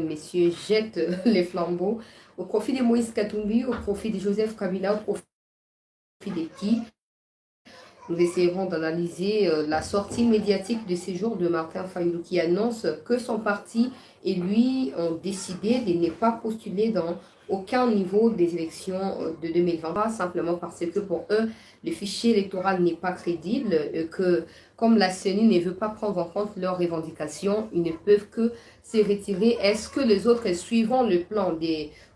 messieurs, jettent les flambeaux au profit de Moïse Katumbi, au profit de Joseph Kabila, au profit de qui? Nous essaierons d'analyser la sortie médiatique de ces jours de Martin Fayulu qui annonce que son parti et lui ont décidé de ne pas postuler dans aucun niveau des élections de 2023, simplement parce que pour eux, le fichier électoral n'est pas crédible, et que comme la CENI ne veut pas prendre en compte leurs revendications, ils ne peuvent que se retirer. Est-ce que les autres suivront le plan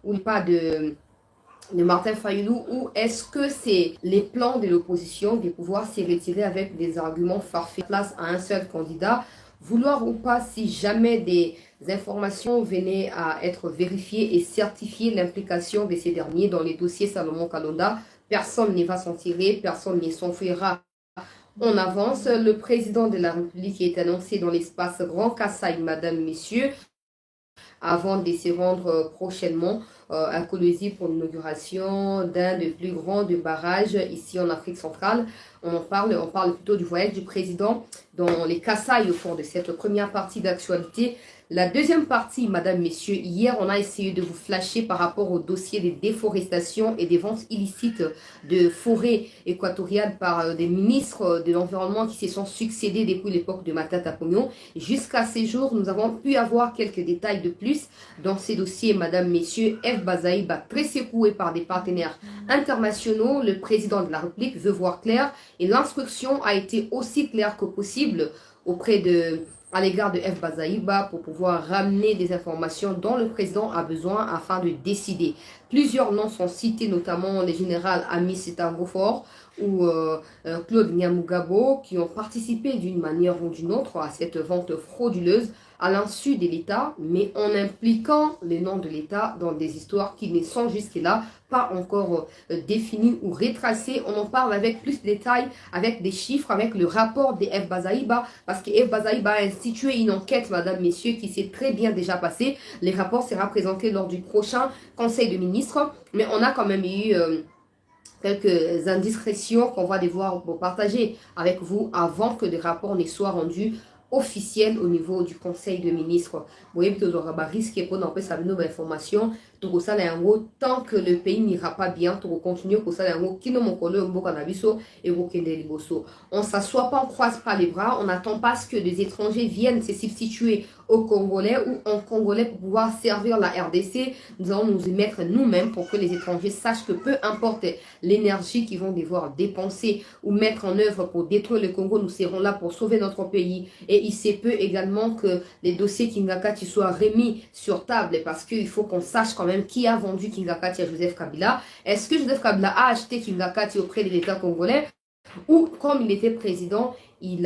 ou pas de Martin Fayulu, ou est-ce que c'est les plans de l'opposition de pouvoir se retirer avec des arguments farfelus place à un seul candidat? Vouloir ou pas, si jamais des informations venaient à être vérifiées et certifier l'implication de ces derniers dans les dossiers Salomon Kalonda, personne ne va s'en tirer, personne ne s'en fera. On avance. Le président de la République est annoncé dans l'espace Grand Kassai, madame, messieurs, avant de se rendre prochainement à Kolwezi pour l'inauguration d'un des plus grands barrages ici en Afrique centrale. On parle plutôt du voyage du président dans les Kassai au cours de cette première partie d'actualité. La deuxième partie, madame, messieurs, hier, on a essayé de vous flasher par rapport au dossier des déforestations et des ventes illicites de forêts équatoriales par des ministres de l'Environnement qui se sont succédés depuis l'époque de Matata Ponyo. Jusqu'à ces jours, nous avons pu avoir quelques détails de plus dans ces dossiers, madame, messieurs. F. Bazaïba, très secoué par des partenaires internationaux, le président de la République veut voir clair et l'instruction a été aussi claire que possible à l'égard de F. Bazaïba pour pouvoir ramener des informations dont le président a besoin afin de décider. Plusieurs noms sont cités, notamment les généraux Amis Setangofor ou Claude Nyamugabo, qui ont participé d'une manière ou d'une autre à cette vente frauduleuse à l'insu de l'État, mais en impliquant les noms de l'État dans des histoires qui ne sont jusque-là pas encore définies ou retracées. On en parle avec plus de détails, avec des chiffres, avec le rapport de F. Bazaïba, parce que F. Bazaïba a institué une enquête, madame, messieurs, qui s'est très bien déjà passée. Les rapports seront présentés lors du prochain Conseil de ministres, mais on a quand même eu quelques indiscrétions qu'on va devoir partager avec vous avant que des rapports ne soient rendus officiels au niveau du Conseil de ministres. Vous voyez, il y aura risque pour n'empêcher sa nouvelle information. Tout ça, tant que le pays n'ira pas bien, tout continuer pour ça, on ne s'assoit pas, on ne croise pas les bras, on n'attend pas ce que des étrangers viennent se substituer aux Congolais ou en Congolais pour pouvoir servir la RDC. Nous allons nous y mettre nous-mêmes pour que les étrangers sachent que peu importe l'énergie qu'ils vont devoir dépenser ou mettre en œuvre pour détruire le Congo, nous serons là pour sauver notre pays. Et il se peut également que les dossiers Kingakati soient remis sur table parce qu'il faut qu'on sache quand même qui a vendu Kingakati à Joseph Kabila. Est-ce que Joseph Kabila a acheté Kingakati auprès de l'État congolais? Ou comme il était président, il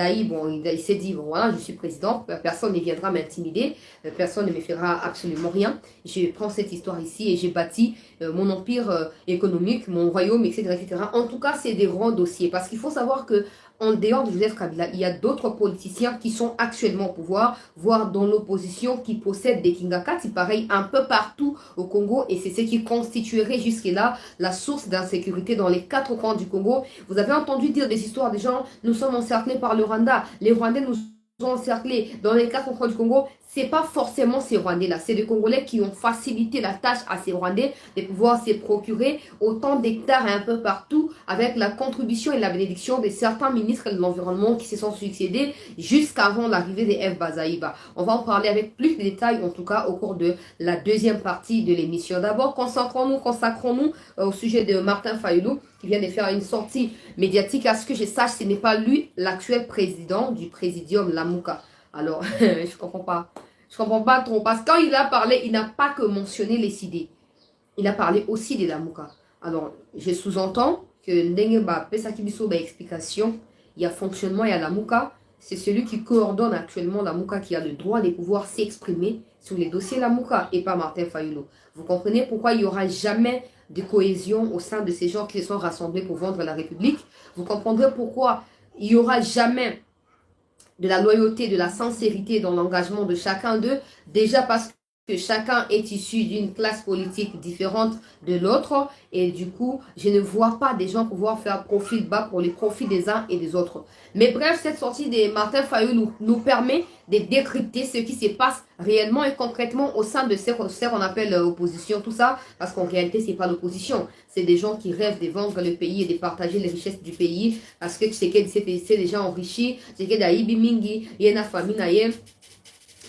s'est dit, bon voilà, je suis président, personne ne viendra m'intimider, personne ne me fera absolument rien. Je prends cette histoire ici et j'ai bâti mon empire économique, mon royaume, etc., etc. En tout cas, c'est des grands dossiers parce qu'il faut savoir que en dehors de Joseph Kabila, il y a d'autres politiciens qui sont actuellement au pouvoir, voire dans l'opposition, qui possèdent des Kingakati, pareil, un peu partout au Congo, et c'est ce qui constituerait jusque-là la source d'insécurité dans les 4 coins du Congo. Vous avez entendu dire des histoires des gens, nous sommes encerclés par le Rwanda, les Rwandais nous ont encerclés dans les 4 coins du Congo. C'est pas forcément ces Rwandais-là, c'est des Congolais qui ont facilité la tâche à ces Rwandais de pouvoir se procurer autant d'hectares un peu partout avec la contribution et la bénédiction de certains ministres de l'Environnement qui se sont succédés jusqu'avant l'arrivée de F. Bazaïba. On va en parler avec plus de détails, en tout cas au cours de la deuxième partie de l'émission. D'abord, consacrons-nous au sujet de Martin Fayulu qui vient de faire une sortie médiatique. À ce que je sache, ce n'est pas lui l'actuel président du Présidium Lamuka. Alors, je comprends pas. Je comprends pas trop. Parce que quand il a parlé, il n'a pas que mentionné les CD. Il a parlé aussi de Lamuka. Alors, je sous-entends que Ndengeba Pesakibiso explication, il y a fonctionnement, il y a Lamuka. C'est celui qui coordonne actuellement Lamuka qui a le droit de pouvoir s'exprimer sur les dossiers Lamuka et pas Martin Fayulu. Vous comprenez pourquoi il n'y aura jamais de cohésion au sein de ces gens qui se sont rassemblés pour vendre la République. Vous comprendrez pourquoi il n'y aura jamais de la loyauté, de la sincérité dans l'engagement de chacun d'eux. Déjà parce que chacun est issu d'une classe politique différente de l'autre et du coup, je ne vois pas des gens pouvoir faire profil bas pour les profits des uns et des autres. Mais bref, cette sortie de Martin Fayulu nous permet de décrypter ce qui se passe réellement et concrètement au sein de ce qu'on appelle l'opposition, tout ça, parce qu'en réalité, c'est pas l'opposition. C'est des gens qui rêvent de vendre le pays et de partager les richesses du pays parce que tu sais que c'est des gens enrichis, c'est que d'Aïbi Mingi, il y a une famille naïe.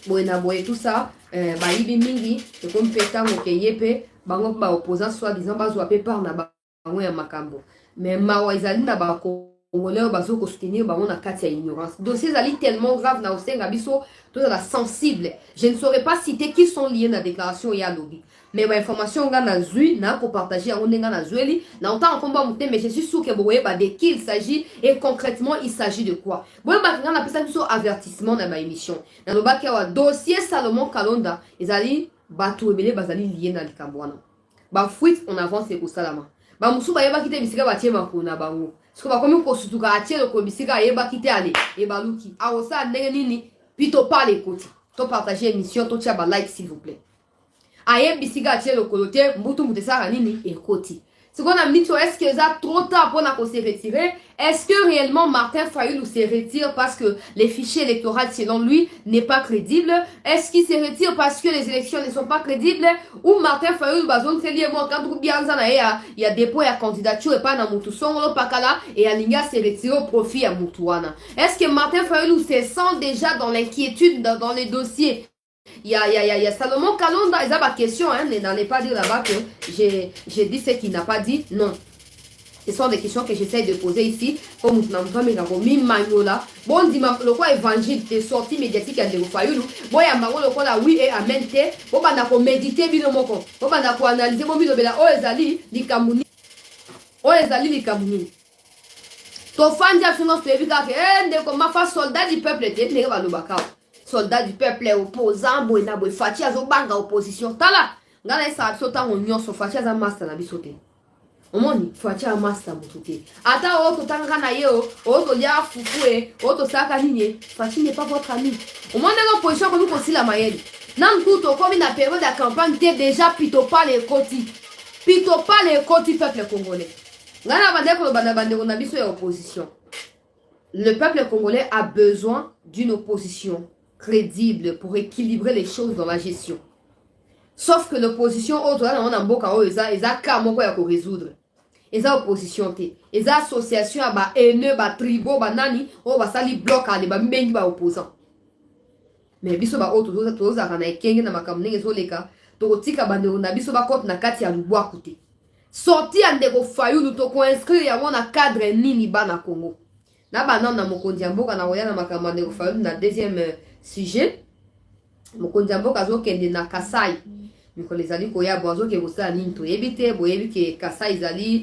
Boye tout ça ba yibi mingi et comme pétan ke yepe bango ba opposant soit disant bazwa pe par na bango ya makambo mais mawa izali na ba congolais bazo ko soutenir bango na kati ya ignorance dossier zali tellement grave na osenga biso tout la sensible. Je ne saurais pas citer qui sont liés na déclaration ya lobby mais ba information nga na zui na ko partager on nga na zueli na autant en combat muté mais je suis sûr que boye ba de qui il s'agit et concrètement il s'agit de quoi boye ba nga na pesa biso avertissement na ma émission na loba ke wa dossier Salomon Kalonda ezali bato ebele bazali lié na likambwana ba fuite on avance ko salama ba musu ba yeba kite bisika ba tiema kuna bango siko ba komi ko sutuka atielo ko bisika yeba kite ale e baluki awosa ndenge nini pito parler côté to partager émission to tia ba like s'il vous plaît aye bisiga atie le coloté mbutu mutesara nini et côté ce qu'on a dit est-ce que ça trop tard pour qu'on se retirer est-ce que réellement Martin Fayulu se retire parce que les fichiers électoraux selon lui n'est pas crédible est-ce qu'il se retire parce que les élections ne sont pas crédibles ou Martin Fayulu bazon c'est lié moi quand bien ça il y a dépôt ya candidature et pas na mutu songolo pakala et alinga se retire au profit à mutuana est-ce que Martin Fayulu se sent déjà dans l'inquiétude dans les dossiers il y a Salomon Kalonda, ils ont pas question, hein, n'allez pas dire là-bas que j'ai dit ce qu'il n'a pas dit. Non. Ce sont des questions que j'essaie de poser ici. Comme nous avons là. Bon, dis le quoi évangile, des sorties médiatiques à des Fayulu. Bon, il y a le quoi là, oui et amen. Bon, on a méditer, bien mon con. Bon, on a analyser, bon, bien là, oh, ezali, li kamuni. Oh, ezali, li kamuni. Ton fan, j'ai absolument fait, ma face soldat du peuple, t'es, n'est pas le bacao. Soldat du peuple opposant boina boy fati azo banga opposition tala ngala esa absota onyo so fati aza master na bisote omoni fati a master mututé ata o to tanga na yeo o to lia fufue o to saka nini fati n'est pas votre ami omoni na opposition comme ko sila mayeli nan kuto comme na période de campagne t'es déjà pito pas les côtés peuple congolais ngala bande ko na biso ya opposition le peuple congolais a besoin d'une opposition crédible pour équilibrer les choses dans la gestion. Sauf que l'opposition, on a mboka o eza ka moko ya ko résoudre. Eza opposition te. Eza association ba haineux ba tribaux ba nani o ba sali bloc ale ba mbengi ba opposant. Mais biso ba auto toza kana ekenge na makamne ezoleka to tika bande na biso ba kote na kati ya lubwa kote. Sorti ande ko Fayulu to ko inscrire ya na cadre nini ba na Congo. Na bana na mokonzi mboka na roya na makamane ko Fayulu na deuxième sujet mokonzi mboka zo kende na Kasai mikolo ezali koya bozo ke kosala nini toyebi te boyebi ke Kasai ezali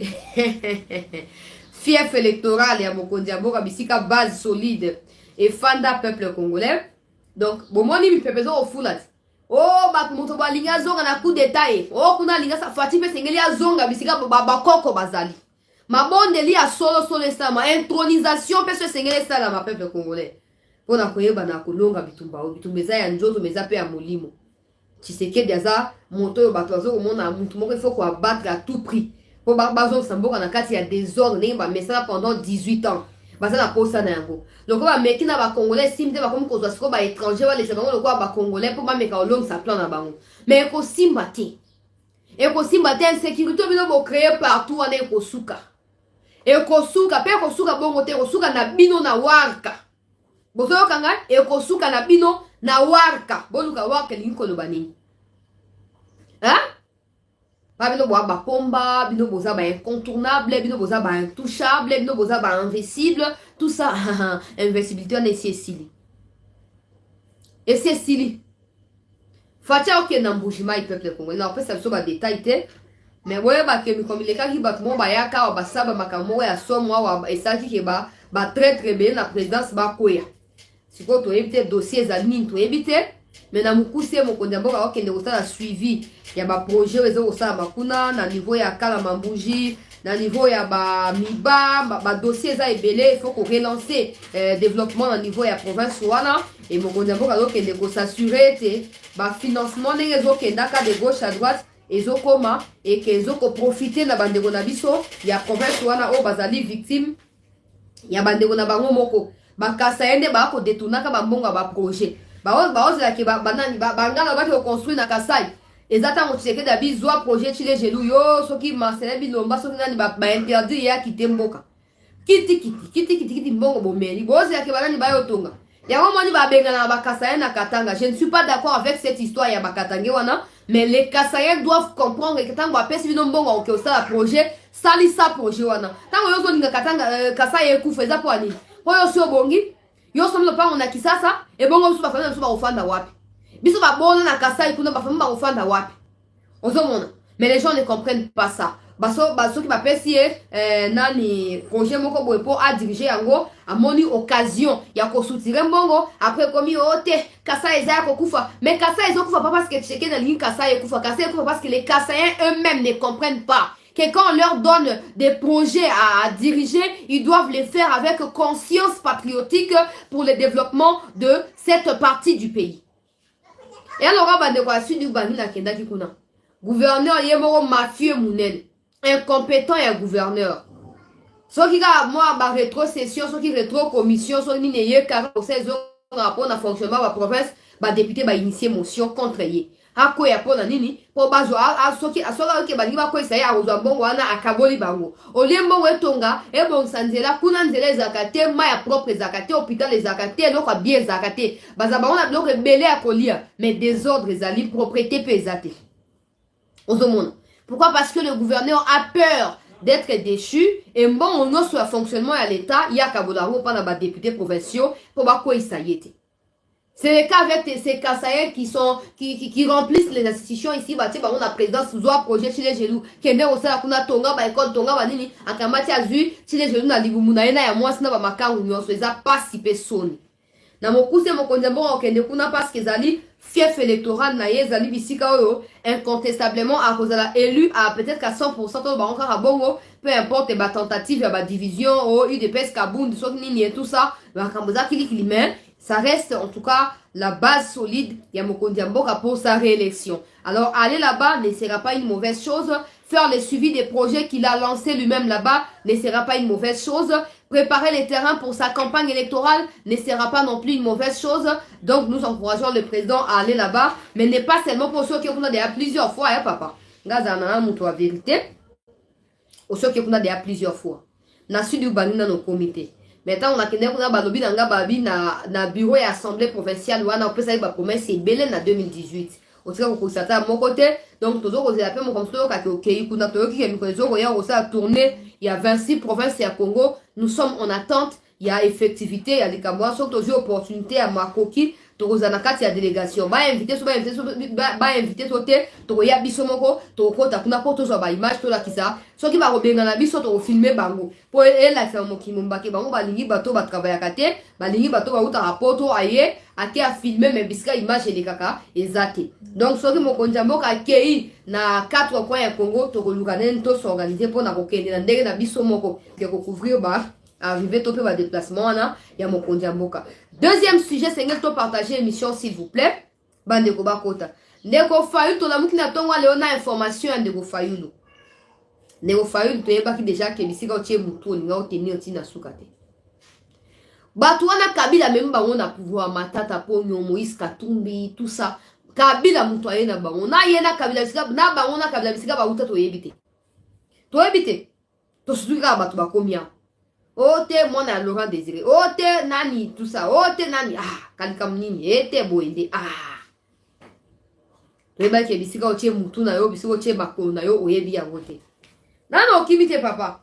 fief électoral ya mokonzi mboka bisika base solide et fanda peuple congolais donc bomoni mi peuple zo ofula oh ba moto ba linga zonga na coup d'état oh kuna linga sa fati pe sengeli azonga bisika ba koko bazali mabonde li a solo esa ma intronisation pe se sengeli sala ma peuple congolais pona koyeba na kolonga bitumba bitumeza ya njoto meza pe ya molimo Tshisekedi aza moto yo bato azo komona mutu moko il faut quoi battre à tout prix po bazo samboka na kati ya désordre ndenge ba mesala pendant 18 ans baza na posa na yango loko ba meki na ba congolais simte ba comme kozwa siko ba étranger ba lesa bango loko ba congolais po ba meka olong sa plan na bango mais ko simba te insécurité bino bo créer partout ane ko suka pe ko suka bongo te ko suka na bino na warka bozo kanga ekosuka na bino na warka boluka warka linko lo banini hein ba bino bo ba pomba bino boza ba incontournable bino boza ba intouchable bino boza ba invincible tout ça invincibilité on est Cécilie et Cécilie fatia ok na mbujima il peuple congolais na pesa so ba détail te mais boye ba ke mi comme les cas qui bat mo ba yaka ba saba makamo ya somo wa esaki ke ba très très bien la présidence ba koya siko to éviter dossier za nini to éviter mais na mukuse mokonzi mboka okende kosala suivi ya ba projet ezo kosala makuna na niveau ya kala mambuji na niveau ya ba miba ba dossier za ebele il faut qu'on relance développement na niveau ya province wana et mokonzi ya mboka azokende s'assurer te ba financement ndenge ezokendaka de gauche à droite ezokoma et que ezokoprofite na bandeko na biso ya province wana oyo bazali victime ya bandeko na bango moko bakasa yende bakodetournaka bambongo ya baprojet baozelaki bangala baki koconstruire na Kasai eza ntango Tshisekedi abi zwa projet Tshile Gelu yo soki Marcelin Bilomba soki nani bainterdire ya kite mboka kiti mbongo bomeli bozelaki banani bayotonga yango moni babengana na bakasayens na Katanga. Je ne suis pas d'accord avec cette histoire ya bakatanga wana, mais les Kassaïens doivent comprendre que tango apesi bino mbongo oke osala projet salisa projet wana tango yozo ninga Katanga Kasai ekufa eza po ani oyo sio bongi yo somo pango na kisasa e bongo biso bafana biso bakofanda wapi biso babona na Kasai kuna bafana bakofanda wapi ozomona. Mais les gens ne comprennent pas ça. Baso qui bapesi nani projet moko boye po a diriger yango a moni occasion ya ko soutire mbongo après komi ote Kasai eza ko kufa. Mais Kasai eza kufa pas parce que Tshisekedi na ligne Kasai kufa parce que les Kassaïens eux-mêmes ne comprennent pas que quand on leur donne des projets à diriger, ils doivent les faire avec conscience patriotique pour le développement de cette partie du pays. Et alors bande ko asu du bangi na kenda kikuna. Gouverneur yemoro mafieux munene. Incompétent et gouverneur. Ceux qui ont moi rétrocession, ceux qui rétro commission, ceux qui n'ayez qu'à rapport à fonctionnement de la province, bah député va initier motion contre eux. À quoi ya pona nini? Pour bazo à ceux qui que bali ba ko isaye a ozo bongo wana akaboli bango. Olembo wetonga e bon sanzela kuna nzela zakate ma ya propre zakate hôpital les zakate lo ka bien zakate. Baza ba on a donc belé à colia mais désordre ezali propriété pesate. Ozomona. Pourquoi? Parce que le gouverneur a peur d'être déchu et bon on a sur le fonctionnement à l'État il y a Kabolaro pas dans les députés provinciaux pour voir quoi il s'agit. C'est le cas avec ces Kassaïens qui remplissent les institutions ici bah tu sais bah on a présidence soit projet Tshile Gelu kende osala kuna tonga ba école tonga ba nini akamati azui Tshile Gelu na libumuna ena ya mwasi na ba makangu nyonso eza pas si soni na mokuse mokonzi mbongo kende kuna parce que zali fief électoral na ye zali bisika oyo incontestablement à cause de la élu à peut-être qu'à 100% to ba encore à bongo peu importe ba tentative ya ba division au UDPS Kabund so nini et tout ça ba kamboza kili mais ça reste en tout cas la base solide ya mokonzi mboka pour sa réélection. Alors aller là-bas ne sera pas une mauvaise chose. Faire le suivi des projets qu'il a lancés lui-même là-bas ne sera pas une mauvaise chose. Préparer les terrains pour sa campagne électorale ne sera pas non plus une mauvaise chose. Donc nous encourageons le président à aller là-bas. Mais n'est pas seulement pour ceux qui ont déjà plusieurs fois, hein, papa. Gazana muto vérité. Pour ceux qui ont déjà plusieurs fois. Na sudi ubani na no comité. Maintenant on a kende kuna balobi nanga babi na bureau et assemblée provinciale wana on peut savoir ba promesse c'est belé na 2018. On sera ko kosata mon côté donc tozo ko zela pe mo comme ça ka okei kuna to ki mi ko zo ya ko ça tourner il y a 26 provinces à Congo nous sommes en attente il y a effectivité il y a les Camerounais sont toujours opportunité à Makoki to za na kati ya délégation ba invité so ba invité to te to ya biso moko to ko ta kuna ko to zo ba image to la kisa so ki ba robenga na biso to filmer bango po ela fa mo kimumba ke bango ba lingi bato ba travailler kate ba lingi bato ba uta rapporto aye ate a filmer mais biska image de kaka ezate donc so ki mo konja mboka kei na 4 coins ya Congo to ko lukane to s'organiser pour na ko kende na ndenge na biso moko ke ko couvrir ba arriver topé va déplacement na ya mokonzi mboka. Deuxième sujet c'est ngel to partager émission s'il vous plaît bande ko bakota ndeko fayu to la mukina tonga leo na information ya ndeko fayulu ndeko fayulu to yeba ki déjà ke bisika otie mutu nga otenir tina sukate batu wana Kabila même bango na pouvoir matata ponyo Moïse Katumbi tout ça Kabila mutu ayena bango na yena Kabila bisika na bango na Kabila bisika ba uta to yebite to suka batu bakomia ote mwana Laurent Désiré ote nani tout ça ote nani kalika munini ete boende reba ke bisika otie mutu na yo bisika otie makolo na yo oyebi yango te nana okimite papa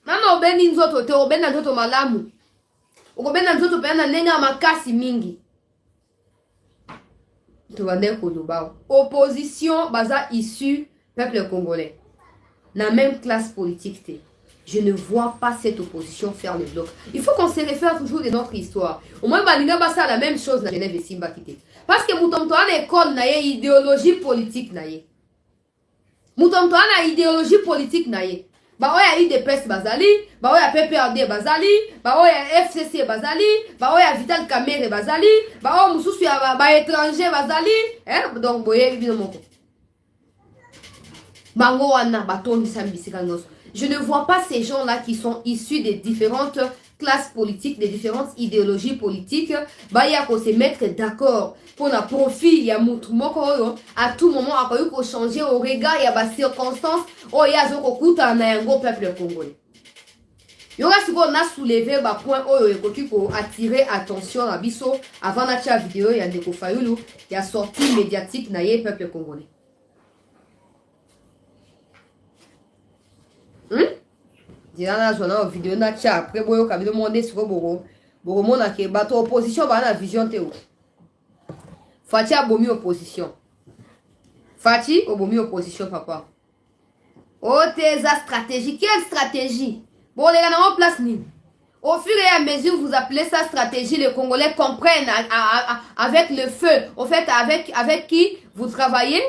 nana obeni nzoto te obeni nzoto malamu okobeni nzoto pe na ndenge makasi mingi to bande ko lobao opposition baza issu peuple congolais na même classe politique te. Je ne vois pas cette opposition faire le bloc. Il faut qu'on se réfère toujours de notre histoire. Au moins, Balinga Bassa a la même chose dans Genève et Simba Kité. Parce que Moutomto a l'école, na idéologie politique. Moutomto a idéologie politique. Bah oya IDPS bazali, bah oya PPRD bazali, bah oya FCC bazali, bah oya Vital Kamerhe bazali, bah oya mususu ya ba étranger bazali, hein? Donc boye bino moko. Bango wana batondisa mbisika nyonso. Je ne vois pas ces gens-là qui sont issus des différentes classes politiques, des différentes idéologies politiques, bah ya ko se mettre d'accord pour la profit ya mutu moko oyo à tout moment akoyo ko changer au regard ya ba circonstances oyo ya zo ko kuta na yango peuple congolais. Yoga siko na soulever ba point oyo ekoki ko attirer attention na biso avant na tia vidéo ya Ndeko Fayulu ya sortie médiatique na ye peuple congolais. Dina na vidéo na tia après boyo ka vidéo monde siko boro mona ke bato opposition ba na vision te o. Fati abomi opposition. Fati abomi opposition papa. Oh tes stratégie, quelle stratégie? Bon les gars en place ni. Au fur et à mesure vous appelez ça stratégie, les Congolais comprennent avec le feu. Au fait avec qui vous travaillez.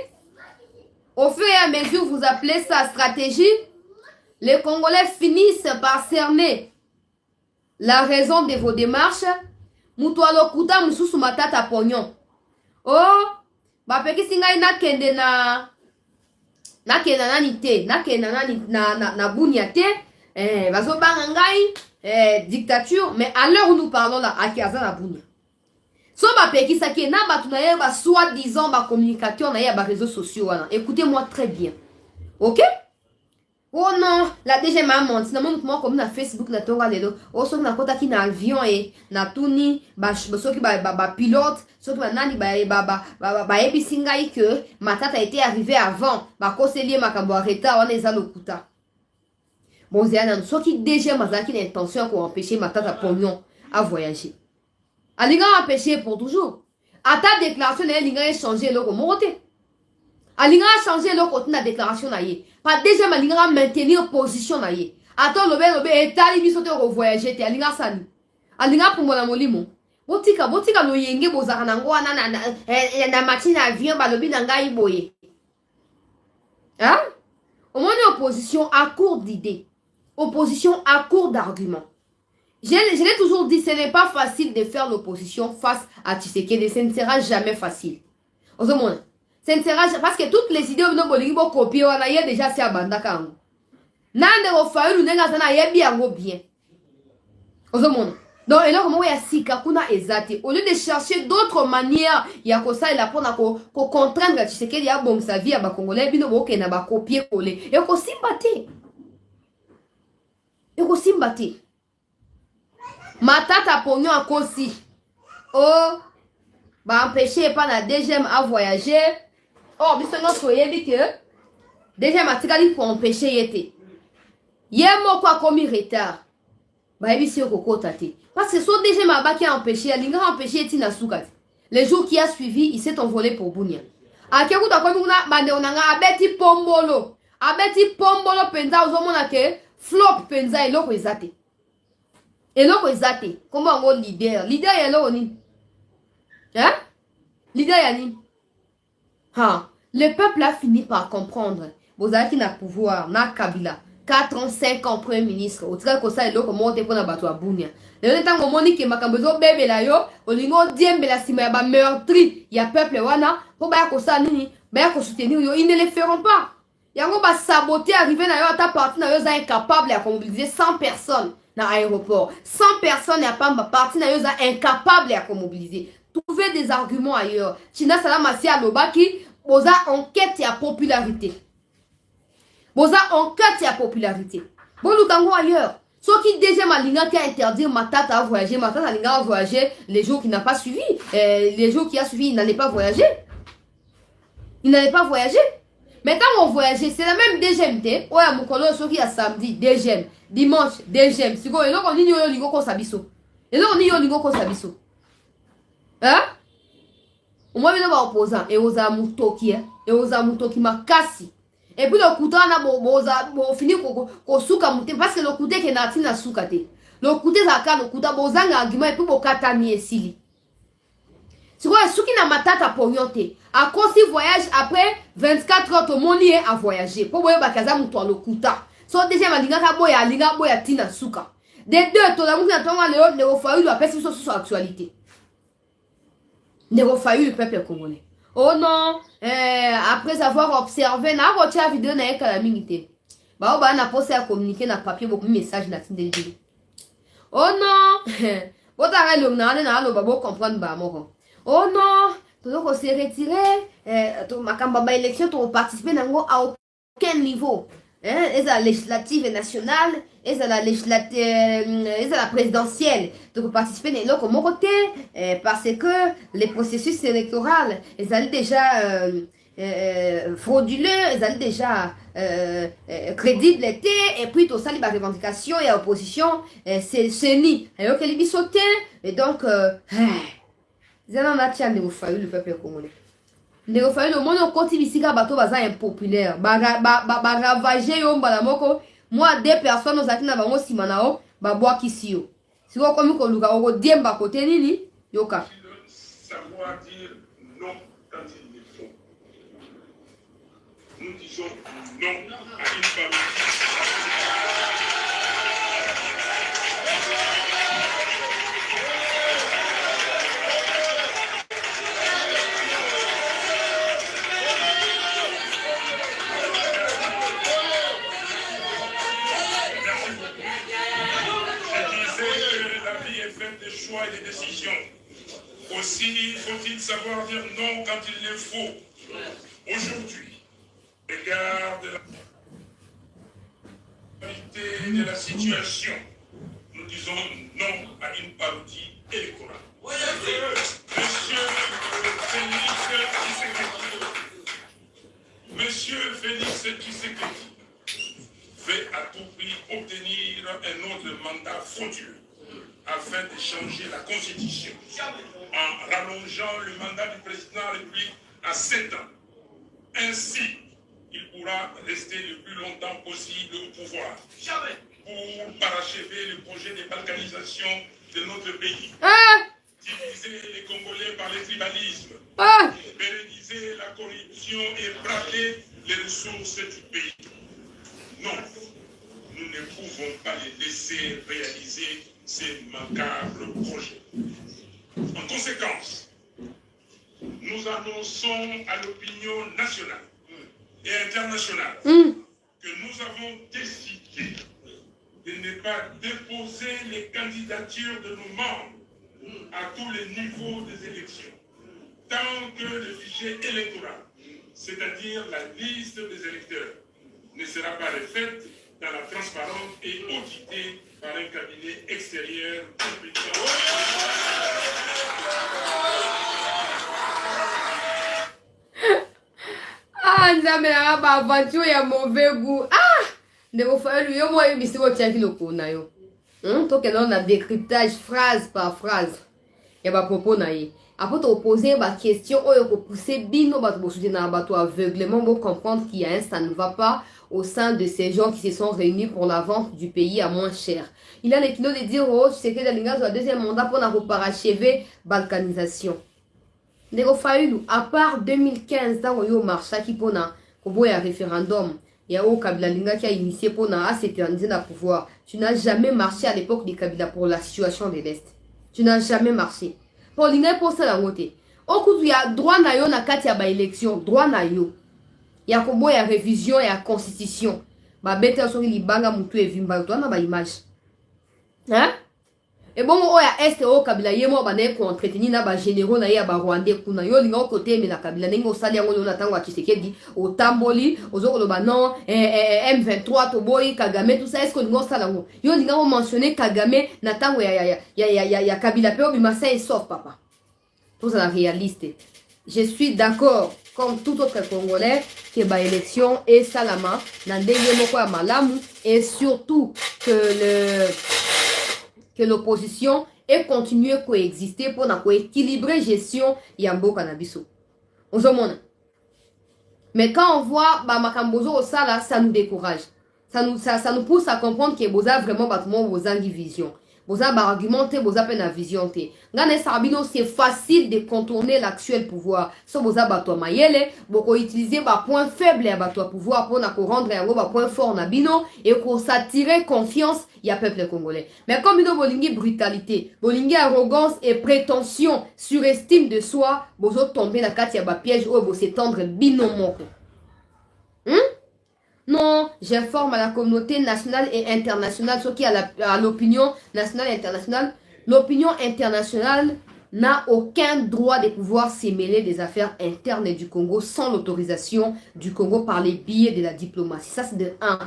Au fur et à mesure vous appelez ça stratégie. Les Congolais finissent par cerner la raison de vos démarches. Mutualo kuta mususu matata pognon. Oh, ba peki singa ina kende na nani te, na kende na bunya te, bazo banga ngai, dictature, mais à l'heure où nous parlons là, akiaza na bunya. So ba peki saki na batu na ye ba soi-disant ba communicateur na ye ba réseaux sociaux wana. Écoutez-moi très bien. OK? Oh non, la DG m'a menti. Na moi comme na Facebook na tonga lelo. Oh so na kota ki na avion et na tuni ba so ki ba pilote, so ki ba nani ba ebisinga que ma tata a été arrivée avant. Ba koselier makambo arrêta on eza lokuta. Bon zéana so ki DG mazaki l'intention pour empêcher ma tata pognon à voyager. Alinga empêcher pour toujours. À ta déclaration linga échanger le moté. Alinga a changé le côté de la déclaration na ye. Pas déjà malinga maintenir position na ye. Attends lobe etali biso te voyager te alinga sani. Alinga pour mon molimo. Botika lo yenge bozaka nango wana na machine avion balobi na ngai boye. Hein? Au moins opposition à court d'idées. Opposition à court d'arguments. Je l'ai toujours dit, ce n'est pas facile de faire l'opposition face à Tshisekedi. Ce ne sera jamais facile. Au moins. Ce ne sera parce que toutes les idées no bolingi bo copier wana ye déjà c'est abandaka ngo. Nande o Fayulu nenga sana ye bien ngo bien. Ozomona. Donc et là comment ya sika kuna ezati au lieu de chercher d'autres manières ya ko ça il apprendre ko contraindre Tshisekedi ya bon sa vie ba congolais bino bo ke na ba copier coller. Et ko simbate. Et ko simbate. Matata pognon a kosi. Oh ba empêcher pas la deuxième à voyager. Oh, biso non soyebi que déjà matikali pour empêcher yete. Yemo kwa komi retard. Ba ebi si okokota te. Parce que so déjà maba qui a empêché, linga empêché yeti na sukati. Les jours qui a suivi, il s'est envolé pour Bunia. Akeku ta komi kuna bande onanga abeti pombolo. Abeti pombolo penza ozomona ke flop penza eloko ezate. Eloko ezate. Comment on leader? Leader yelo oni. Hein? Leader yani. Ha, le peuple a fini par comprendre. Bozaki na pouvoir, na Kabila. 4 ans, 5 ans, premier ministre. Au trait que ça, il a monté pour na bato à Bunia. Le temps où moni ke makambezo bébé la yo, olingo diembe la sima ba meurtri, ya peuple wana, pour ba ko ça nini, ba ko soutenir yo, ils ne le feront pas. Yango ba saboter arriver na yo à ta partie na yo za incapable à mobiliser 100 personnes dans l'aéroport. 100 personnes ya pas partie na yo za incapable à mobiliser. Trouver des arguments ailleurs. China Salamasi Alobaki, boza enquête et popularité. Boza enquête et popularité. Bon, nous avons ailleurs. Ceux qui déjà malinga qui a interdit Matata à voyager, Matata a voyager les jours qui n'a pas suivi. Les jours qui a suivi, il n'allait pas voyager. Il n'allait pas voyager. Maintenant, on voyageait, c'est la même DGMT. Ouais, mon collègue, ceux qui a samedi, DGM, dimanche, DGM. Si vous, et là, on dit, on y a sabiso. Et là, on dit, on y a sabiso. Hein? Au moins, il y a opposant. Et aux amutoki, et aux amutoki makasi. Et puis, le couteau, on a fini qu'on souka mouté. Parce que le couteau qui est natif na soukate. Le couteau, ça le couteau, on a un argument, et puis, on a katami et sili. C'est quoi, ceux qui n'a matata pour yonte. À cause du voyage, après 24 heures, tout le monde y est à voyager. Pour voir, bakaza mouton le couteau. So deuxième alinga boya tina suka. Des deux, to la mouki na tonga leo, ne refayu la peste sur actualité. Ne refayu le peuple congolais. Oh non, après avoir observé, na roté la vidéo na yeka la mingité. Bah, on a posé à communiquer na papier beaucoup de messages na tindeli. Oh non, bon t'as le na no babo comprendre ba moko. Oh non, tu s'est retiré, tu ma élection, tu participer à aucun niveau. Est la législative nationale, est la législative, est la présidentielle. Tu peux participer dans l'autre côté parce que les processus électoraux, ils allaient déjà frauduleux, ils allaient déjà crédibles et puis tout ça, les revendications et l'opposition, c'est ni. Alors qu'elle est sauté et donc, ils en ont tiens de faire le peuple congolais. Ndeko fayi le monde koti bisika bato baza impopulaire ravager yo mbala moko moi deux personnes ozaki na bango sima na o babwakisi yo siko komi koluka okodiemba kote nini yoka savoir dire non quand il le faut. Nous disons non à une famille. Et des décisions. Aussi faut-il savoir dire non quand il le faut. Aujourd'hui, regarde la réalité de la situation. Nous disons non à une parodie électorale. Monsieur Félix Tshisekedi veut à tout prix obtenir un autre mandat frauduleux afin de changer la Constitution en rallongeant le mandat du président de la République à 7 ans. Ainsi, il pourra rester le plus longtemps possible au pouvoir pour parachever le projet de balkanisation de notre pays. Diviser les Congolais par le tribalisme, pérenniser la corruption et braquer les ressources du pays. Non, nous ne pouvons pas les laisser réaliser ces macabres projets. En conséquence, nous annonçons à l'opinion nationale et internationale que nous avons décidé de ne pas déposer les candidatures de nos membres à tous les niveaux des élections, tant que le fichier électoral, c'est-à-dire la liste des électeurs, ne sera pas refaite dans la transparence et auditée par un cabinet extérieur compétent. Nzambe na ba aventure ya mauvais goût. Ndeko fayi yo mo yebisi ko tiaki lokona yo. To kena na décryptage phrase par phrase. Ya ba propos na ye. Après te poser ma question, oyo ko pousser bino ba to soutenir ba to aveuglement pour comprendre qu'il y a un ça ne va pas au sein de ces gens qui se sont réunis pour la vente du pays à moins cher. Il a les kilos de dire oh c'est que Dalinga soit deuxième mandat pour la parachever balkanisation. Ndeko Fayulu, à part 2015 dans yo marcha qui pona kobo ya référendum ya o Kabila Linga qui a initié pona à s'éterniser dans le pouvoir. Tu n'as jamais marché à l'époque de Kabila pour la situation de l'Est. Tu n'as jamais marché. Pour Linga pour ça la moté. Au coup il y a droit na yo na kati ya ba élection, droit na yo. Ya kobo ya révision ya constitution. Ba bete so libanga mutu evimba to na ba image. Hein? Et bon oya est o Kabila yemo ba ne ko entretenir na ba généraux na ya ba Rwandais kuna yo linga côté mais na Kabila ningo sali yango na tango Tshisekedi o tamboli ozoko ba non M23 to boy Kagame tout ça est-ce que lingo sala ngo yo linga o mentionner Kagame na tango ya Kabila pe obima ça sauf papa. Tout ça réaliste. Je suis d'accord comme tout autre Congolais que ba élection et salama na ndenge moko ya malamu et surtout que l'opposition ait continué à coexister pour équilibrer gestion Yambo Cannabiso. Mais quand on voit Makambozo au ça nous décourage. Ça nous pousse à comprendre que Boza vraiment battement Bozangi vision. Vous avez argumenté, vous avez une vision. C'est facile de contourner l'actuel pouvoir. Si vous avez un mayele, vous pouvez utiliser un point faible à votre pouvoir pour rendre un point fort et pour s'attirer confiance, il y a peuple congolais. Mais comme il y a brutalité, arrogance et prétention, surestime de soi, vous allez tomber dans le piège où vous s'étendre binomement. Non, j'informe à la communauté nationale et internationale, ce qui est à l'opinion nationale et internationale. L'opinion internationale n'a aucun droit de pouvoir s'émêler des affaires internes du Congo sans l'autorisation du Congo par les biais de la diplomatie. Ça, c'est de 1.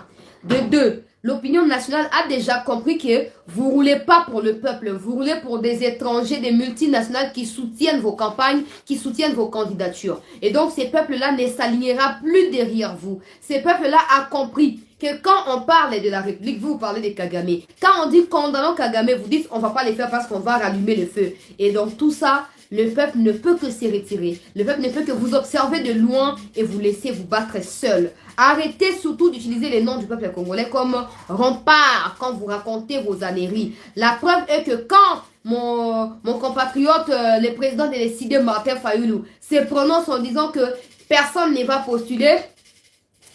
De 2, l'opinion nationale a déjà compris que vous ne roulez pas pour le peuple, vous roulez pour des étrangers, des multinationales qui soutiennent vos campagnes, qui soutiennent vos candidatures. Et donc, ces peuples-là ne s'alignera plus derrière vous. Ces peuples-là ont compris que quand on parle de la République, vous parlez de Kagame. Quand on dit condamnons Kagame, vous dites on ne va pas les faire parce qu'on va rallumer le feu. Et donc, tout ça, le peuple ne peut que se retirer. Le peuple ne peut que vous observer de loin et vous laisser vous battre seul. Arrêtez surtout d'utiliser les noms du peuple congolais comme rempart quand vous racontez vos âneries. La preuve est que quand mon compatriote, le président de l'ECD, Martin Fayulu, se prononce en disant que personne ne va postuler,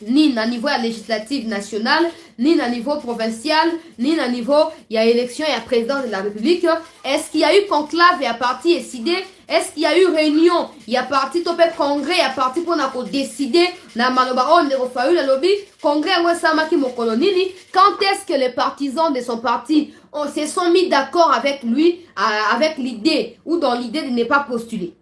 ni à niveau législatif national, ni à niveau provincial, ni à niveau, il y a élection, il y a président de la République. Est-ce qu'il y a eu conclave, il y a parti décidé? Est-ce qu'il y a eu réunion? Il y a parti topé congrès, il y a parti pour décider, na maloba on fayu le lobby, congrès samaki mokolonini. Quand est-ce que les partisans de son parti se sont mis d'accord avec lui, avec l'idée, ou dans l'idée de ne pas postuler?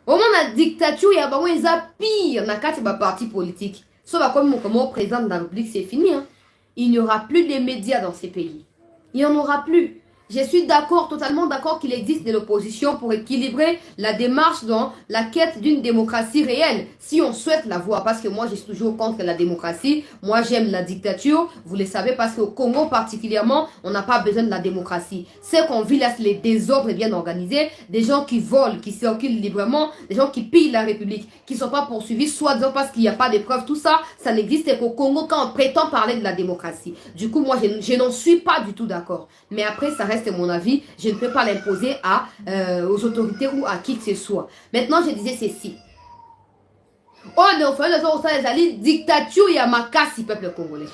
Au moment de la dictature, il y a pire, na kati ba parti politique. Sauf comme mon président de la République, c'est fini. Hein. Il n'y aura plus de médias dans ces pays. Il n'y en aura plus. Je suis d'accord, totalement d'accord qu'il existe de l'opposition pour équilibrer la démarche dans la quête d'une démocratie réelle. Si on souhaite la voir, parce que moi je suis toujours contre la démocratie, moi j'aime la dictature, vous le savez, parce qu'au Congo particulièrement, on n'a pas besoin de la démocratie. C'est qu'on vit là, les désordres bien organisés, des gens qui volent, qui circulent librement, des gens qui pillent la République, qui ne sont pas poursuivis, soit disant parce qu'il n'y a pas de preuves, tout ça, ça n'existe qu'au Congo quand on prétend parler de la démocratie. Du coup, moi je n'en suis pas du tout d'accord. Mais après, ça reste mon avis, je ne peux pas l'imposer aux autorités ou à qui que ce soit. Maintenant, je disais ceci. On est fait les dictature, il y a ma casse, peuple congolais.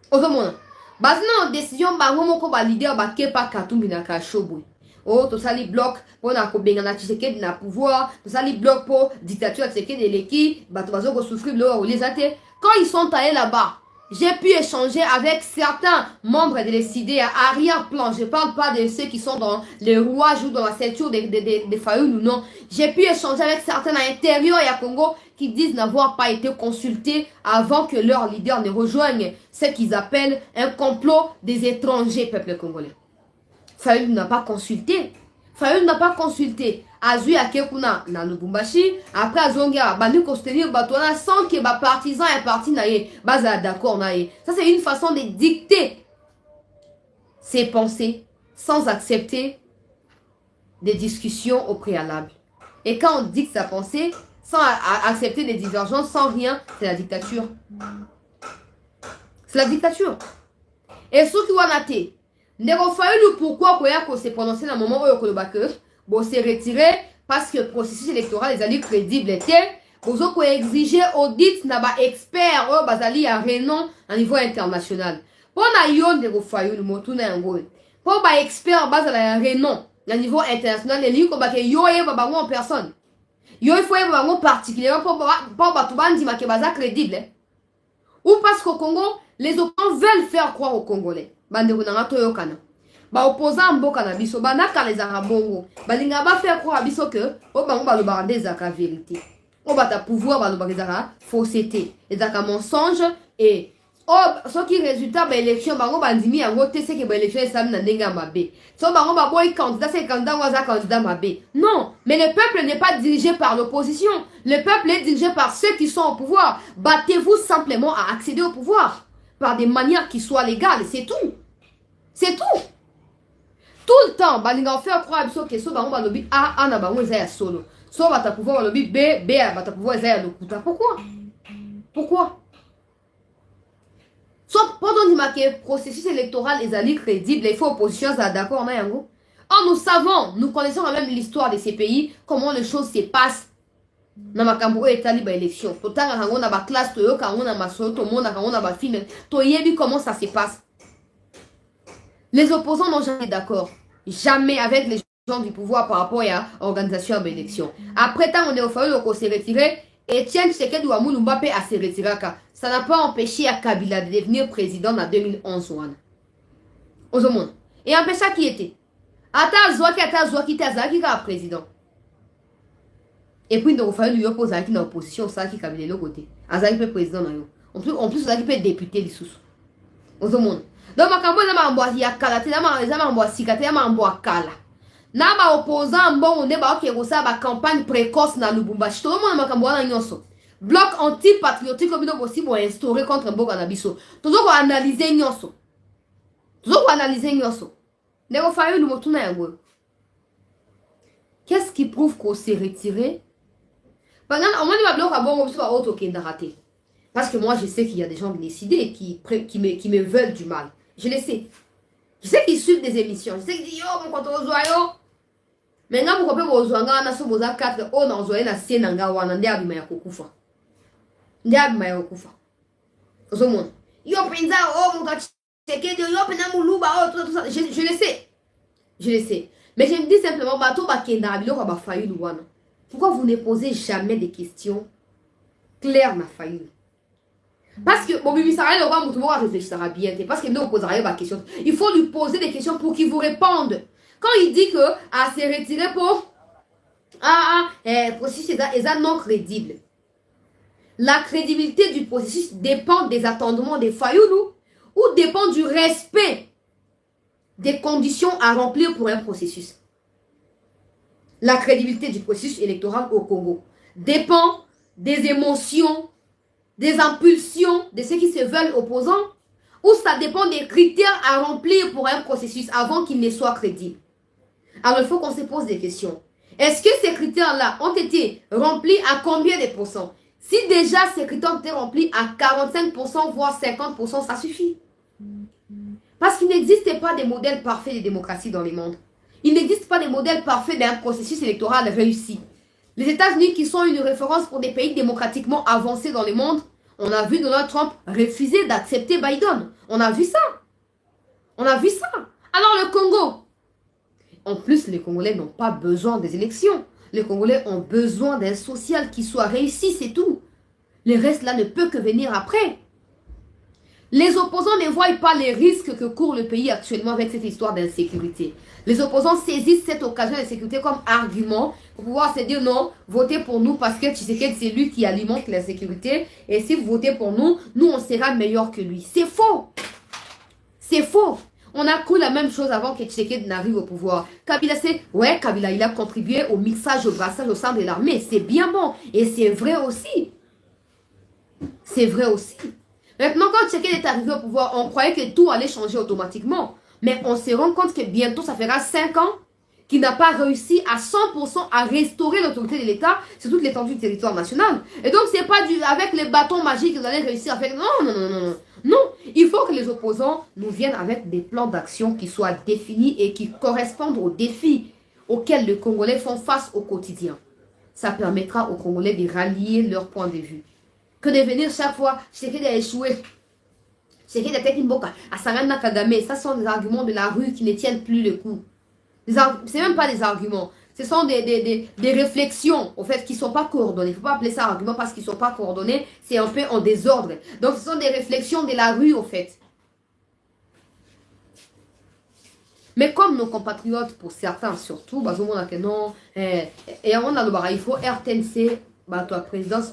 Au monde, basant décision, bango ba leader ba kepa katumbi na kashobu. Oh, to sali bloc pour na ko benga na Tshisekedi na pouvoir, to sali bloc pour dictature Tshisekedi de l'équipe, ba to bazo ko souffrir le les athées. Quand ils sont allés là-bas, j'ai pu échanger avec certains membres de l'ECD à arrière-plan. Je ne parle pas de ceux qui sont dans les rouages ou dans la ceinture des Fayoul ou non. J'ai pu échanger avec certains à l'intérieur et à Congo qui disent n'avoir pas été consultés avant que leur leader ne rejoigne ce qu'ils appellent un complot des étrangers, peuple congolais. Fayoul n'a pas consulté. Fayoul n'a pas consulté. Azui Akekuna na Lubumbashi, après Azonga, banu soutenir Batona sans que ba partisan et parti naïe, baza d'accord naïe. Ça c'est une façon de dicter ses pensées sans accepter des discussions au préalable. Et quand on dicte sa pensée sans accepter des divergences, sans rien, c'est la dictature. C'est la dictature. Et ce qui va nater, Ndeko Fayulu pourquoi qu'on s'est prononcé dans le moment où on bon, c'est retiré parce que le processus électoral est allé crédible était. Vous avez exigé audit n'a pas expert ou bazali à renom à niveau international. Pour na yon de Fayulu motuna ngol. Pour ba expert bazali à renom à niveau international les lieux comme que yo e ba en personne. Yo il faut ba particulièrement pour ba tout bandi ma que baza crédible. Ou parce qu'au Congo les opposants veulent faire croire aux Congolais. Bande na toyo kana. Ba opposant mboka na biso ba naka les arabongo balinga ba faire croire biso que o bango ba lo ba ndezaka vérité o ba ta pouvoir ba lo ba ezaka fausseté ezaka mensonge et ce qui résultat ba élection bango bandimi yango te c'est que ba élection esam na ndenga mabe so bango ba boy candidat c'est candidat waza candidat mabe. Non, mais le peuple n'est pas dirigé par l'opposition, le peuple est dirigé par ceux qui sont au pouvoir. Battez-vous simplement à accéder au pouvoir par des manières qui soient légales, c'est tout. C'est tout. Tout le temps, balinga faire croire que so bango balobi A na bango ezaya solo. So bata pouvoir balobi B bata pouvoir ezaya lokuta. Pourquoi? Pourquoi? Soit pendant le processus électoral est crédible, il faut opposition d'accord on a yango. Or nous savons, nous connaissons quand même l'histoire de ces pays, comment les choses se passent. Na makambo etali ba élection. Totanga kango na ba classe toyo kango na maso to mona kango na ba film. To yebi comment ça se passe. Les opposants n'ont jamais d'accord. Jamais avec les gens du pouvoir par rapport à l'organisation de l'élection. Après tant on est au fallu qu'on s'est retiré. Etienne Tshisekedi wa Mulumba a se retiré. Ça n'a pas empêché à Kabila de devenir président en 2011. Et empêché qui était. Ata Zouaki Tazaki comme président. Et puis, il a fallu lui opposer à l'opposition, ça qui Kabila de l'autre côté. Azaki peut président. En plus, Azaki peut député les sous. Donc, makambo na mambo ya kala te na mambo ya sika te na mambo ya kala. Na ba opposant mbongo nde ba okerosa ba campagne précoce na Lubumbashi. Tout le monde makambo na nyonso. Bloc anti-patriotique comme nous aussi pour instaurer contre mboka na biso. Toujours analyser nyonso. Ndeko fayu lu motuna yango. Qu'est-ce qui prouve qu'on s'est retiré? Pendant au moins ma bloc a bon biso ba auto kenda raté. Parce que moi je sais qu'il y a des gens décidés qui me veulent du mal. Je le sais. Je sais qu'ils suivent des émissions. Je sais qu'ils disent yo mon konto ozoyo. Mais nga mo kopé ozwanga na so boza 4 o na ozoye na senanga wana ndi abima ya kokufa. Ozomona. Yo penza o mo Tshisekedi yo pena muluba o tout ça. Je le sais. Mais je me dis simplement bato ba kenda biloko ba fayu wana. Pourquoi vous ne posez jamais des questions claires na fayu? Parce que, bon, Bibi Sarah, le roi Moutoumora réfléchira bien. Parce qu'il ne posera pas de questions. Il faut lui poser des questions pour qu'il vous réponde. Quand il dit que s'est retiré pour processus est non crédible. La crédibilité du processus dépend des attendements des Fayoulou ou dépend du respect des conditions à remplir pour un processus. La crédibilité du processus électoral au Congo dépend des émotions, des impulsions de ceux qui se veulent opposants, ou ça dépend des critères à remplir pour un processus avant qu'il ne soit crédible. Alors il faut qu'on se pose des questions. Est-ce que ces critères-là ont été remplis à combien de pourcents? Si déjà ces critères ont été remplis à 45%, voire 50%, ça suffit. Parce qu'il n'existe pas de modèle parfait de démocratie dans le monde. Il n'existe pas de modèle parfait d'un processus électoral réussi. Les États-Unis, qui sont une référence pour des pays démocratiquement avancés dans le monde, on a vu Donald Trump refuser d'accepter Biden. On a vu ça. Alors le Congo. En plus, les Congolais n'ont pas besoin des élections. Les Congolais ont besoin d'un social qui soit réussi, c'est tout. Le reste là ne peut que venir après. Les opposants ne voient pas les risques que court le pays actuellement avec cette histoire d'insécurité. Les opposants saisissent cette occasion d'insécurité comme argument pour pouvoir se dire non, votez pour nous parce que Tshisekedi c'est lui qui alimente l'insécurité et si vous votez pour nous, nous on sera meilleur que lui. C'est faux. On a cru la même chose avant que Tshisekedi n'arrive au pouvoir. Kabila il a contribué au mixage, au brassage au sein de l'armée. C'est bien bon et c'est vrai aussi. Maintenant, quand Tshisekedi est arrivé au pouvoir, on croyait que tout allait changer automatiquement. Mais on se rend compte que bientôt, ça fera 5 ans qu'il n'a pas réussi à 100% à restaurer l'autorité de l'État sur toute l'étendue du territoire national. Et donc, c'est pas avec les bâtons magiques que vous allez réussir à faire. Non, il faut que les opposants nous viennent avec des plans d'action qui soient définis et qui correspondent aux défis auxquels les Congolais font face au quotidien. Ça permettra aux Congolais de rallier leur point de vue. Que de venir chaque fois, Tshisekedi a échoué. Tshisekedi a été Mboka, à Sarana Kagame, ça sont des arguments de la rue qui ne tiennent plus le coup. C'est même pas des arguments. Ce sont des réflexions, en fait, qui ne sont pas coordonnées. Il ne faut pas appeler ça argument parce qu'ils ne sont pas coordonnés. C'est un peu en désordre. Donc, ce sont des réflexions de la rue, en fait. Mais comme nos compatriotes, pour certains surtout, il faut RTNC, la présidence,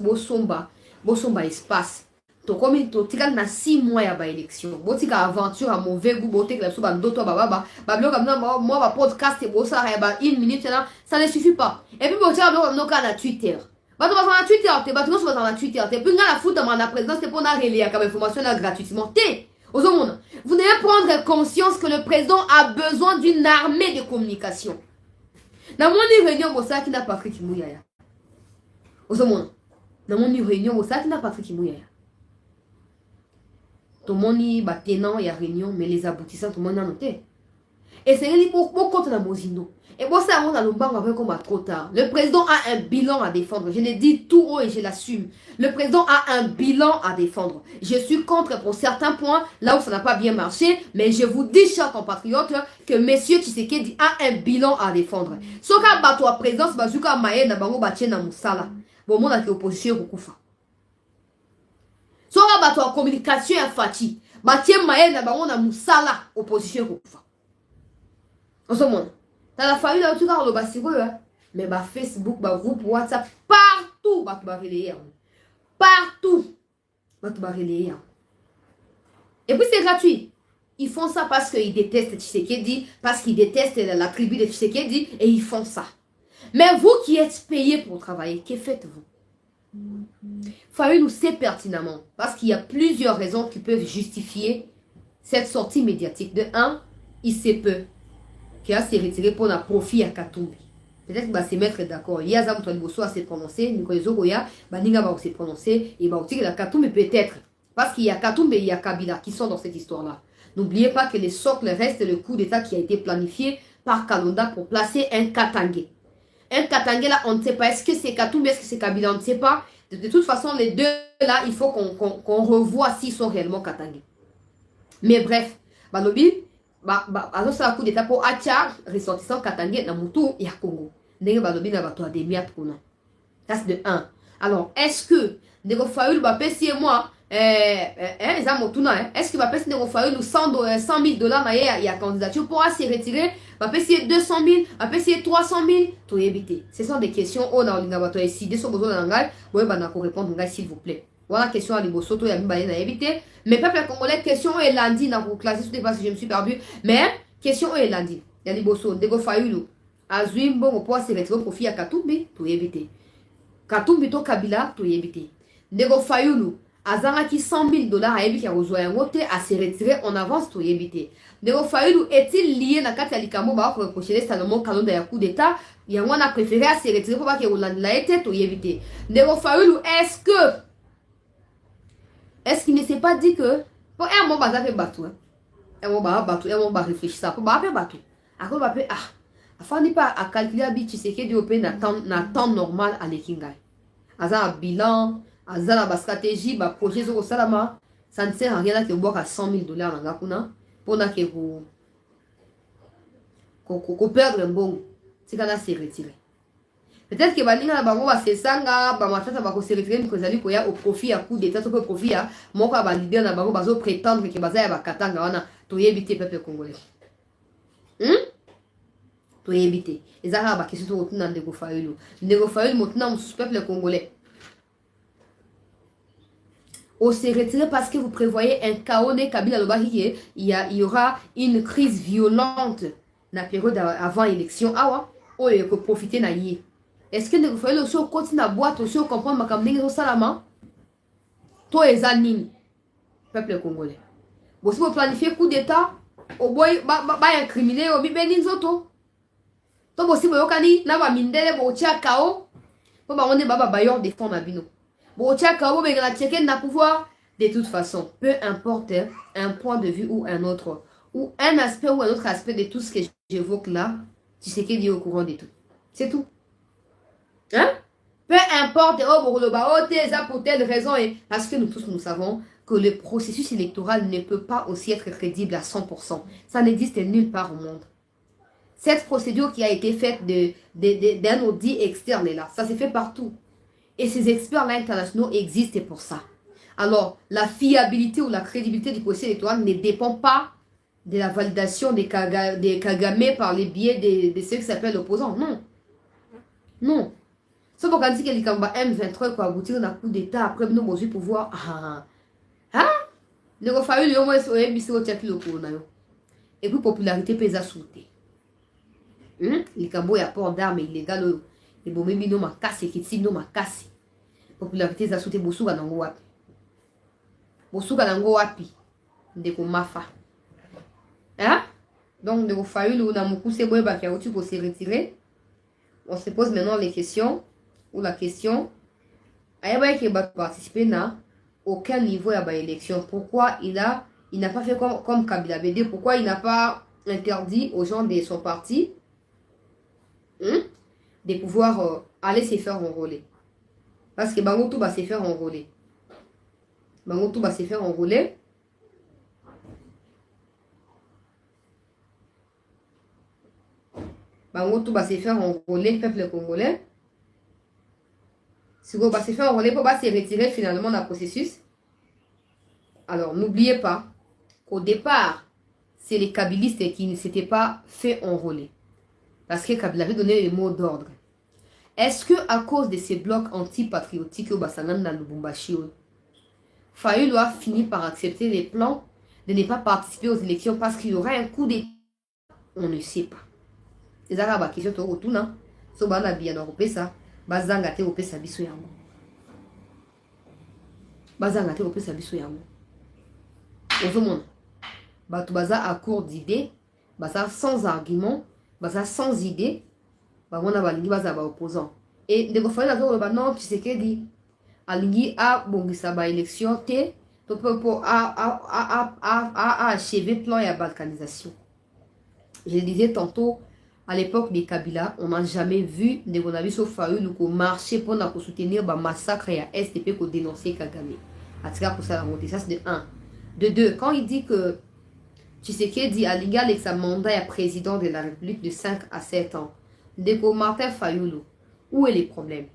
Bosomba espace. To comme to tikal na 6 mois ya ba élection. Botika aventure à mauvais goût, botika la souba ndoto baba moi ba podcast et bossa ba 1 minute là, ça ne suffit pas. Et puis botika no kana Twitter. Bato ba na Twitter, te bato no so na Twitter, te puis na foot dans la présidence te pour na relire comme information là gratuitement. Vous devez prendre conscience que le président a besoin d'une armée de communication. Na moni réunion bossa qui n'a pas pris Kimouya. Dans mon réunion, ça qui n'a pas fait Kimouya. tout le monde y a tenant, il y a réunion, mais les aboutissants, tout le monde a noté. Et c'est lui pour contre la Mozindo. Et bon, ça, on a le banc avec comme trop tard. Le président a un bilan à défendre. Je l'ai dit tout haut et je l'assume. Le président a un bilan à défendre. Je suis contre pour certains points, là où ça n'a pas bien marché. Mais je vous dis, chers compatriotes, que M. Tshisekedi a un bilan à défendre. Ce qu'a battu à présidence, Bazuka Maye na bango batien na Moussala. Bon, mon a été opposition au Koufa. Ce qu'a battu à communication à Fati. Batien Maye na bango na Moussala, opposition au Koufa. En ce moment, dans la famille, là, tu as le basico, mais bah, Facebook, bah, groupe WhatsApp, partout, bah, tu vas relayer. Partout, bah, tu vas relayer. Et puis, c'est gratuit. Ils font ça parce qu'ils détestent Tshisekedi, parce qu'ils détestent la tribu de Tshisekedi, et ils font ça. Mais vous qui êtes payés pour travailler, que faites-vous? Fayoulou nous sait pertinemment, parce qu'il y a plusieurs raisons qui peuvent justifier cette sortie médiatique. De un, il sait peu. Qui a se retiré pour un profit à Katumbi. Peut-être qu'il va se mettre d'accord. Il y a Zam Bosso à se prononcer, Nicolas Zogoya, Baninga va se prononcer, et va aussi la Katumbi peut-être. Parce qu'il y a Katumbi et il y a Kabila qui sont dans cette histoire-là. N'oubliez pas que les socles restent le coup d'État qui a été planifié par Kalonda pour placer un Katangé. Un Katangé là, on ne sait pas. Est-ce que c'est Katumbi, est-ce que c'est Kabila, on ne sait pas. De toute façon, les deux là, il faut qu'on revoie s'ils sont réellement Katangé. Mais bref, Balobi. Alors ça a coup d'état pour Acha ressortissant Katangé dans Moutou et à Congo. N'est pas de bateau des miates pour nous. Ça c'est de 1. Alors est-ce que Nego Fayoul va payer moi est-ce qu'il va payer Nego Fayoul 100 000 dollars il y a candidature pour se retirer va payer 200 000 va payer 300 000 tout éviter. Ce sont des questions on a bateau ici des sont besoin d'angal ouais bah d'accord répondre s'il vous plaît. Voilà question à Libosoto et à Mbaye à éviter. Mais peuple congolais, question est lundi dans vos classes, tout parce que je me suis perdu. Mais question est lundi. Il y a Liboso, Dego Fayoulou, Azuimbo, au poids, c'est le profit à Katumbi, tout éviter. Katumbi to Kabila, tout éviter. Dego Fayoulou, Azaraki 100 000 dollars à éviter à Ozoyangote à se retirer en avance, tout éviter. Dego Fayoulou est-il lié à Katalikamo, bah, pour reprocher les Salomon Kalon d'un coup d'état? Il y a un a préféré à se retirer pour pas qu'il y ait la été, tout éviter. Dego Fayoulou, est-ce qu'il ne s'est pas dit que pour un moment ça fait bateau un moment réfléchir ça pour faire bateau après va faire afin de pas à calculer habit tu sais que du open na temps normal à l'ékingai aza bilan aza la stratégie ba projet au salama ça ne sert à rien que boire à 100 000 dollars dans ngakuna pour na que ko perdre un bon c'est quand là c'est retiré. Peut-être que balinga bango ba sesanga ba matata ba ko se retirer ko zali ko ya au profit à coup d'état to profit ya moko ba leader na bango bazo prétendre que baza ya ba katanga wana to yebite peuple congolais. To yebite ezaka ba question to tuna ndeko Fayoulou. Ndeko Fayoulou motuna mon peuple congolais. On se retire parce que vous prévoyez un chaos né Kabila Lobahiye, il y aura une crise violente na période avant élection awa o e ko profiter na yé. Est-ce que vous faites aussi continuer à boire, aussi comprendre ma campagne au salama? Toi et Zanine, peuple congolais. Vous si vous planifiez coup d'état, au boy, incriminé au bibenin zoto. Toi aussi vous yokani, na ba mindele bo tia kao. Pour ba on est baba bayor des fonds mabino. Bo tia kao mais la tchèque n'a pouvoir. De toute façon, peu importe un point de vue ou un autre, ou un aspect ou un autre aspect de tout ce que j'évoque là, tu sais qu'il est au courant de tout. C'est tout. Hein? Peu importe, pour telle raison, parce que nous tous nous savons que le processus électoral ne peut pas aussi être crédible à 100%. Ça n'existe nulle part au monde. Cette procédure qui a été faite d'un audit externe là, ça s'est fait partout. Et ces experts-là internationaux existent pour ça. Alors, la fiabilité ou la crédibilité du processus électoral ne dépend pas de la validation des Kagame par les biais de ceux qui s'appellent opposants. Non. Non. C'est pour dire que les M23 quoi aboutir un coup d'état après nous besoin pouvoir ne refaire le moins sur MBC au tchèque le corona et puis popularité pèse à sauter les cambo ya port d'armes illégales les bombes mino ma casse qui tino ma casse popularité za sauter bosuka nango wapi ndeko mafa donc de refaire le na moku c'est bon ba kia tu pour se retirer. On se pose maintenant les questions ou la question ayaba qui va participer na aucun niveau à la élection. Pourquoi il n'a pas fait comme Kabila BD? Pourquoi il n'a pas interdit aux gens de son parti de pouvoir aller se faire enrôler? Parce que Bangotou va se faire enrôler. Bangotou va se faire enrôler. Bangotou va se faire enrôler, peuple congolais. Si on va se faire enrôler pour se retirer finalement dans le processus. Alors, n'oubliez pas qu'au départ, c'est les kabylistes qui ne s'étaient pas fait enrôler. Parce que Kabila avait donné les mots d'ordre. Est-ce que à cause de ces blocs anti-patriotiques au Bassanan dans Lubumbashi, Fayulu a fini par accepter les plans de ne pas participer aux élections parce qu'il y aura un coup d'État? On ne sait pas. C'est ça la question au retour, non? So bana bien dans ça, bazanga te opesa biso yango. Bazanga te opesa biso yango. Ozomona. Bato baza à court d'idées, baza sans argument, baza sans idée, bamona balingi baza ba opposant. Et ndeko fayulu azo ba non Tshisekedi alingi a bongisa ba élection te to pour a achever plan ya balkanisation. Je le disais tantôt, à l'époque des Kabila, on n'a jamais vu ndeko na biso Fayulu marcher pour soutenir le massacre à STP pour dénoncer Kagame. Atika pour ça la montée, ça c'est de 1. De 2, quand il dit que Tshisekedi a légal avec sa mandat à président de la République de 5 à 7 ans, ndeko Martin Fayulu, où est le problème?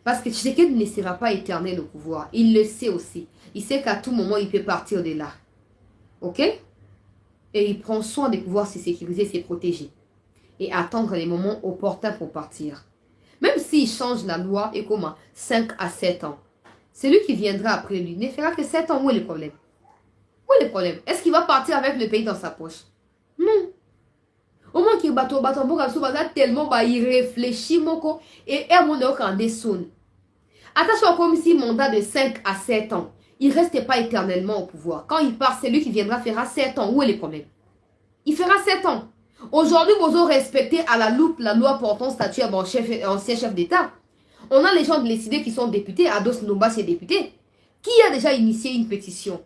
Parce que Tshisekedi ne sera pas éternel au pouvoir. Il le sait aussi. Il sait qu'à tout moment, il peut partir de là. Ok? Et il prend soin de pouvoir se sécuriser, se protéger. Et attendre les moments opportuns pour partir. Même s'il change la loi et comment 5 à 7 ans. Celui qui viendra après lui ne fera que 7 ans. Où est le problème? Où est le problème? Est-ce qu'il va partir avec le pays dans sa poche? Non. Au moins qu'il bateau tellement il réfléchit moko et mon en desson. Attention comme si mandat de 5 à 7 ans. Il ne reste pas éternellement au pouvoir. Quand il part, c'est lui qui viendra fera 7 ans. Où est le problème? Il fera 7 ans. Aujourd'hui, vous avez respecté à la loupe la loi portant statut à ancien chef d'État. On a les gens de l'ECD qui sont députés. Ados Nomba, c'est député. Qui a déjà initié une pétition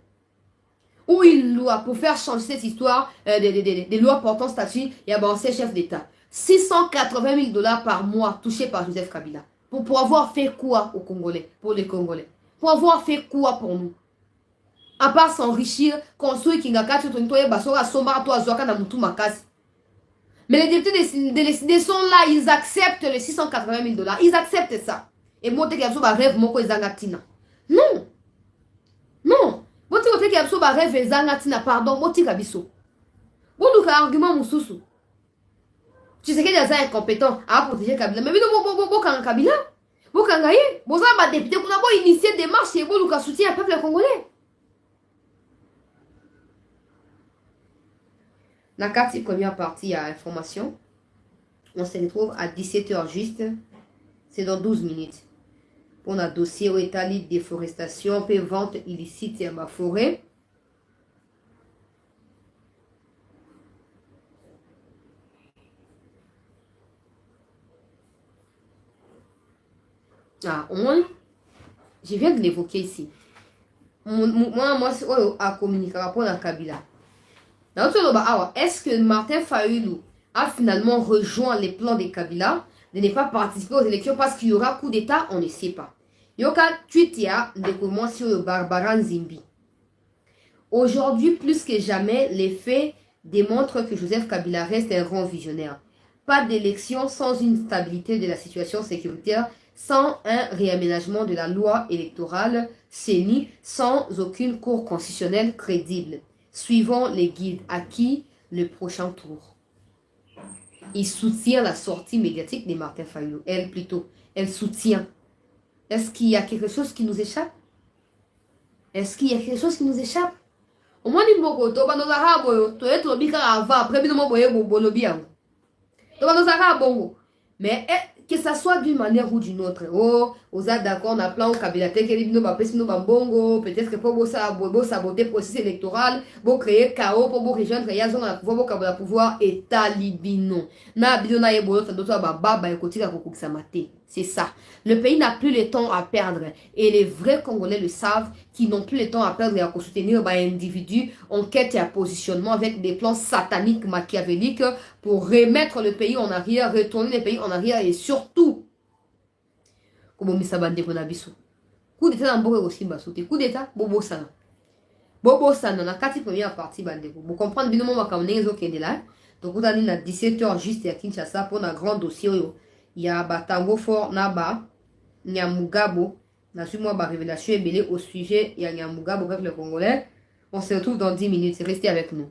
où il loi pour faire changer cette histoire des lois portant statut et à ancien chef d'État. 680 000 $ par mois touchés par Joseph Kabila. Pour avoir fait quoi aux Congolais, pour les Congolais? Pour avoir fait quoi pour nous? À part s'enrichir, construire Kingaka, mais les députés de l'ECD sont là, ils acceptent les 680 000 $. Ils acceptent ça. Et moi, je suis rêve, moi, non. Non. Moi, je rêve, pardon, moi, je suis argument, Moussoussou. Tu sais qu'il y a des incompétents à protéger Kabila. Mais non, Kabila. Vous avez des députés qui ont initié des marches et vous avez soutien au peuple congolais. Dans la première partie à information, on se retrouve à 17 h juste. C'est dans 12 minutes. On a dossier au état de déforestation, puis vente illicite à ma forêt. Ah, au moins, je viens de l'évoquer ici. Moi, c'est à communiquer rapport à Kabila. Est-ce que Martin Fayulu a finalement rejoint les plans de Kabila de ne pas participer aux élections parce qu'il y aura coup d'État? On ne sait pas. Yoka Twitia de comment sur le Barbara Nzimbi. Aujourd'hui, plus que jamais, les faits démontrent que Joseph Kabila reste un grand visionnaire. Pas d'élection sans une stabilité de la situation sécuritaire, sans un réaménagement de la loi électorale, CENI, sans aucune cour constitutionnelle crédible. Suivant les guides, à qui le prochain tour? Il soutient la sortie médiatique de Martin Fayulu. Elle plutôt, elle soutient. Est-ce qu'il y a quelque chose qui nous échappe? Est-ce qu'il y a quelque chose qui nous échappe? Au moins, il faut mais que ça soit d'une manière ou d'une autre. Oh, vous êtes d'accord, on a plan au Kabila, peut-être que pour saboter le processus électoral, pour créer chaos, pour rejoindre le pouvoir et talibino. Na bidona ye bolo, ça doit être baba et côté la kokuksamate. C'est ça. Le pays n'a plus le temps à perdre. Et les vrais Congolais le savent, qui n'ont plus le temps à perdre et à soutenir un individu en quête et à positionnement avec des plans sataniques, machiavéliques pour remettre le pays en arrière, retourner le pays en arrière et surtout, comme on dit ça, coup d'état dans beaucoup aussi, coup d'état, bobo sana. Bobo sana, na kati première partie, bandeko. Vous comprenez bien comment on est là. Donc, vous allez à 17h juste à Kinshasa pour un grand dossier. Il y a Batango Fort Naba, Nyamugabo. On a su moi ma révélation est mêlée au sujet. Il y a Nyamugabo avec le Congolais. On se retrouve dans 10 minutes. Restez avec nous.